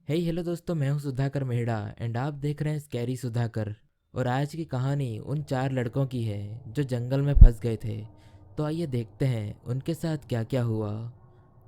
Hello दोस्तों, मैं हूं सुधाकर मेहड़ा एंड आप देख रहे हैं स्कैरी सुधाकर। और आज की कहानी उन चार लड़कों की है जो जंगल में फंस गए थे। तो आइए देखते हैं उनके साथ क्या क्या हुआ।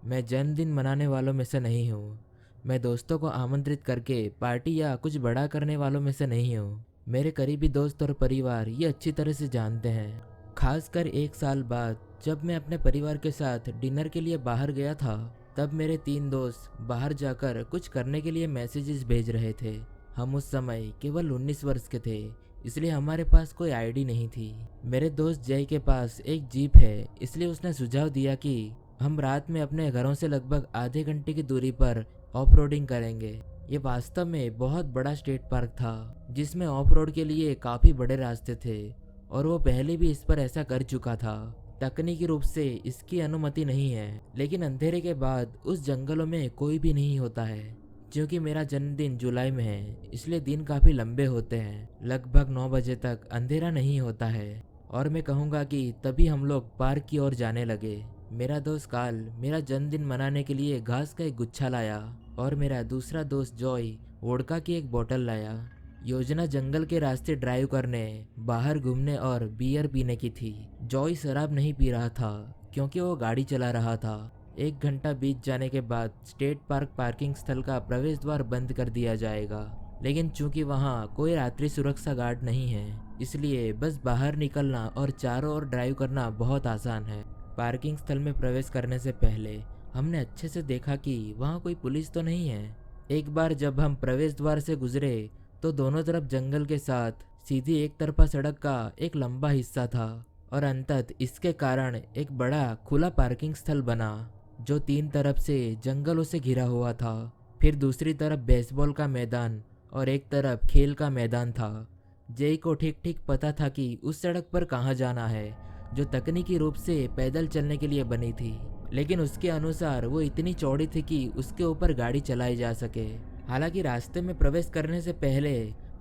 मैं जन्मदिन मनाने वालों में से नहीं हूँ। मैं दोस्तों को आमंत्रित करके पार्टी या कुछ बड़ा करने वालों में से नहीं हूँ। मेरे करीबी दोस्त और परिवार ये अच्छी तरह से जानते हैं। खासकर 1 साल बाद जब मैं अपने परिवार के साथ डिनर के लिए बाहर गया था, तब मेरे 3 दोस्त बाहर जाकर कुछ करने के लिए मैसेजेस भेज रहे थे। हम उस समय केवल 19 वर्ष के थे, इसलिए हमारे पास कोई आईडी नहीं थी। मेरे दोस्त जय के पास एक जीप है, इसलिए उसने सुझाव दिया कि हम रात में अपने घरों से लगभग आधे घंटे की दूरी पर ऑफ रोडिंग करेंगे। ये वास्तव में बहुत बड़ा स्टेट पार्क था, जिसमें ऑफ रोड के लिए काफ़ी बड़े रास्ते थे और वो पहले भी इस पर ऐसा कर चुका था। तकनीकी रूप से इसकी अनुमति नहीं है, लेकिन अंधेरे के बाद उस जंगलों में कोई भी नहीं होता है। क्योंकि मेरा जन्मदिन जुलाई में है, इसलिए दिन काफ़ी लंबे होते हैं। लगभग 9 बजे तक अंधेरा नहीं होता है और मैं कहूँगा कि तभी हम लोग पार्क की ओर जाने लगे। मेरा दोस्त काल मेरा जन्मदिन मनाने के लिए घास का एक गुच्छा लाया और मेरा दूसरा दोस्त जॉय वोडका की एक बोतल लाया। योजना जंगल के रास्ते ड्राइव करने, बाहर घूमने और बियर पीने की थी। जॉय शराब नहीं पी रहा था क्योंकि वो गाड़ी चला रहा था। 1 घंटा बीत जाने के बाद स्टेट पार्क पार्किंग स्थल का प्रवेश द्वार बंद कर दिया जाएगा, लेकिन चूंकि वहाँ कोई रात्रि सुरक्षा गार्ड नहीं है, इसलिए बस बाहर निकलना और चारों ओर ड्राइव करना बहुत आसान है। पार्किंग स्थल में प्रवेश करने से पहले हमने अच्छे से देखा कि वहाँ कोई पुलिस तो नहीं है। एक बार जब हम प्रवेश द्वार से गुजरे तो दोनों तरफ जंगल के साथ सीधी एक तरफा सड़क का एक लंबा हिस्सा था और अंततः इसके कारण एक बड़ा खुला पार्किंग स्थल बना, जो 3 तरफ से जंगलों से घिरा हुआ था। फिर दूसरी तरफ बेसबॉल का मैदान और एक तरफ खेल का मैदान था। जय को ठीक ठीक पता था कि उस सड़क पर कहाँ जाना है, जो तकनीकी रूप से पैदल चलने के लिए बनी थी, लेकिन उसके अनुसार वो इतनी चौड़ी थी कि उसके ऊपर गाड़ी चलाई जा सके। हालांकि रास्ते में प्रवेश करने से पहले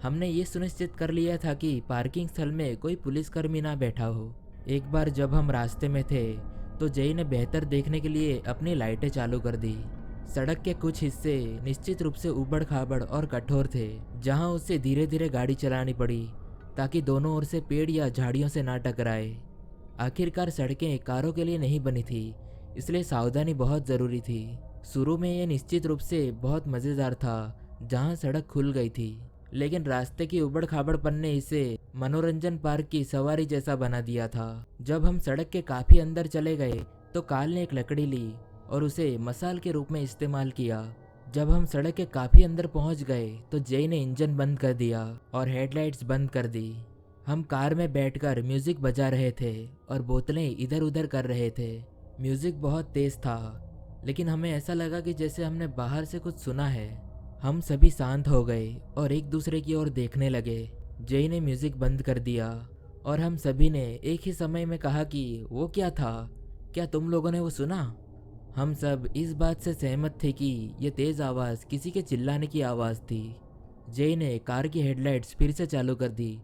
हमने ये सुनिश्चित कर लिया था कि पार्किंग स्थल में कोई पुलिसकर्मी ना बैठा हो। एक बार जब हम रास्ते में थे तो जय ने बेहतर देखने के लिए अपनी लाइटें चालू कर दी। सड़क के कुछ हिस्से निश्चित रूप से उबड़ खाबड़ और कठोर थे, जहां उसे धीरे धीरे गाड़ी चलानी पड़ी ताकि दोनों ओर से पेड़ या झाड़ियों से ना टकराए। आखिरकार सड़कें कारों के लिए नहीं बनी थी, इसलिए सावधानी बहुत ज़रूरी थी। शुरू में यह निश्चित रूप से बहुत मज़ेदार था जहां सड़क खुल गई थी, लेकिन रास्ते की उबड़ खाबड़पन ने इसे मनोरंजन पार्क की सवारी जैसा बना दिया था। जब हम सड़क के काफ़ी अंदर चले गए तो काल ने एक लकड़ी ली और उसे मसाल के रूप में इस्तेमाल किया। जब हम सड़क के काफ़ी अंदर पहुंच गए तो जय ने इंजन बंद कर दिया और हेडलाइट्स बंद कर दी। हम कार में बैठकर म्यूजिक बजा रहे थे और बोतलें इधर उधर कर रहे थे। म्यूजिक बहुत तेज था, लेकिन हमें ऐसा लगा कि जैसे हमने बाहर से कुछ सुना है। हम सभी शांत हो गए और एक दूसरे की ओर देखने लगे। जय ने म्यूजिक बंद कर दिया और हम सभी ने एक ही समय में कहा कि वो क्या था, क्या तुम लोगों ने वो सुना? हम सब इस बात से सहमत थे कि ये तेज आवाज़ किसी के चिल्लाने की आवाज़ थी। जय ने कार की हेडलाइट्स फिर से चालू कर दी,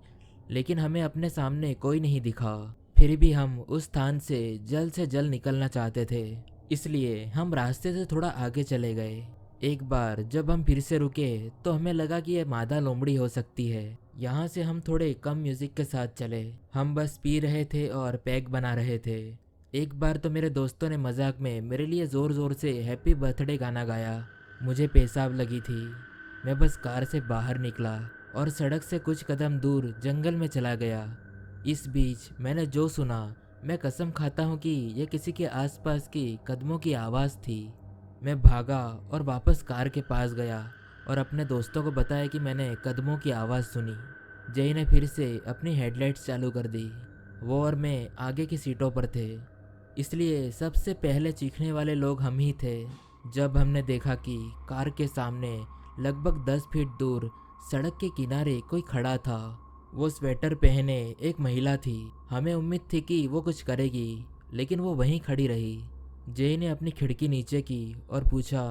लेकिन हमें अपने सामने कोई नहीं दिखा। फिर भी हम उस स्थान से जल्द निकलना चाहते थे, इसलिए हम रास्ते से थोड़ा आगे चले गए। एक बार जब हम फिर से रुके तो हमें लगा कि यह मादा लोमड़ी हो सकती है। यहाँ से हम थोड़े कम म्यूजिक के साथ चले। हम बस पी रहे थे और पैक बना रहे थे। एक बार तो मेरे दोस्तों ने मजाक में मेरे लिए ज़ोर ज़ोर से हैप्पी बर्थडे गाना गाया। मुझे पेशाब लगी थी। मैं बस कार से बाहर निकला और सड़क से कुछ कदम दूर जंगल में चला गया। इस बीच मैंने जो सुना, मैं कसम खाता हूँ कि यह किसी के आसपास की कदमों की आवाज़ थी। मैं भागा और वापस कार के पास गया और अपने दोस्तों को बताया कि मैंने कदमों की आवाज़ सुनी। जय ने फिर से अपनी हेडलाइट्स चालू कर दी। वो और मैं आगे की सीटों पर थे, इसलिए सबसे पहले चीखने वाले लोग हम ही थे। जब हमने देखा कि कार के सामने लगभग 10 फीट दूर सड़क के किनारे कोई खड़ा था। वो स्वेटर पहने एक महिला थी। हमें उम्मीद थी कि वो कुछ करेगी, लेकिन वो वहीं खड़ी रही। जय ने अपनी खिड़की नीचे की और पूछा,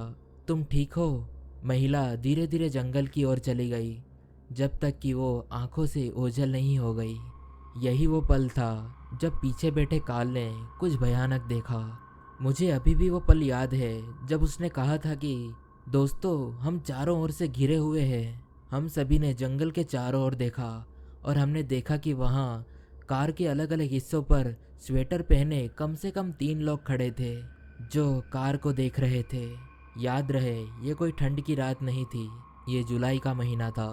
तुम ठीक हो? महिला धीरे धीरे जंगल की ओर चली गई, जब तक कि वो आंखों से ओझल नहीं हो गई। यही वो पल था जब पीछे बैठे काल ने कुछ भयानक देखा। मुझे अभी भी वो पल याद है जब उसने कहा था कि दोस्तों, हम चारों ओर से घिरे हुए हैं। हम सभी ने जंगल के चारों ओर देखा और हमने देखा कि वहाँ कार के अलग अलग हिस्सों पर स्वेटर पहने कम से कम 3 लोग खड़े थे जो कार को देख रहे थे। याद रहे, ये कोई ठंड की रात नहीं थी, ये जुलाई का महीना था।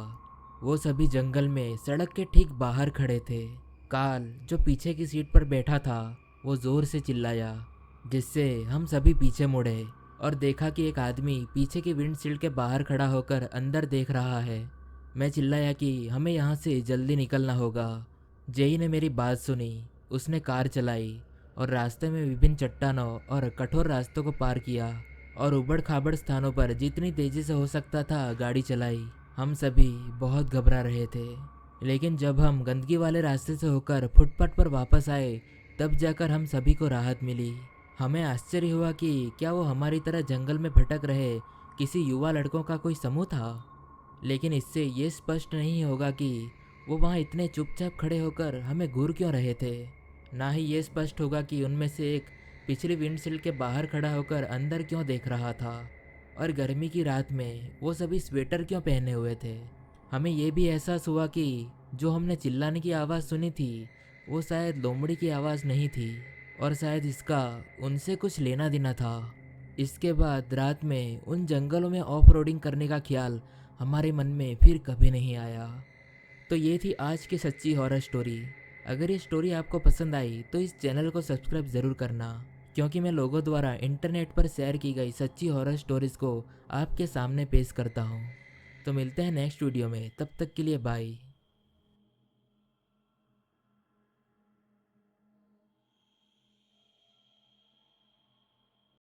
वो सभी जंगल में सड़क के ठीक बाहर खड़े थे। काल, जो पीछे की सीट पर बैठा था, वो जोर से चिल्लाया, जिससे हम सभी पीछे मुड़े और देखा कि एक आदमी पीछे की विंडशील्ड के बाहर खड़ा होकर अंदर देख रहा है। मैं चिल्लाया कि हमें यहाँ से जल्दी निकलना होगा। जेई ने मेरी बात सुनी। उसने कार चलाई और रास्ते में विभिन्न चट्टानों और कठोर रास्तों को पार किया और उबड़ खाबड़ स्थानों पर जितनी तेजी से हो सकता था गाड़ी चलाई। हम सभी बहुत घबरा रहे थे, लेकिन जब हम गंदगी वाले रास्ते से होकर फुटपाथ पर वापस आए तब जाकर हम सभी को राहत मिली। हमें आश्चर्य हुआ कि क्या वो हमारी तरह जंगल में भटक रहे किसी युवा लड़कों का कोई समूह था, लेकिन इससे ये स्पष्ट नहीं होगा कि वो वहाँ इतने चुपचाप खड़े होकर हमें घूर क्यों रहे थे। ना ही ये स्पष्ट होगा कि उनमें से एक पिछली विंडशील्ड के बाहर खड़ा होकर अंदर क्यों देख रहा था और गर्मी की रात में वो सभी स्वेटर क्यों पहने हुए थे। हमें ये भी एहसास हुआ कि जो हमने चिल्लाने की आवाज़ सुनी थी वो शायद लोमड़ी की आवाज़ नहीं थी और शायद इसका उनसे कुछ लेना देना था। इसके बाद रात में उन जंगलों में ऑफ रोडिंग करने का ख्याल हमारे मन में फिर कभी नहीं आया। तो ये थी आज की सच्ची हॉरर स्टोरी। अगर ये स्टोरी आपको पसंद आई तो इस चैनल को सब्सक्राइब ज़रूर करना, क्योंकि मैं लोगों द्वारा इंटरनेट पर शेयर की गई सच्ची हॉरर स्टोरीज़ को आपके सामने पेश करता हूँ। तो मिलते हैं नेक्स्ट वीडियो में, तब तक के लिए बाय।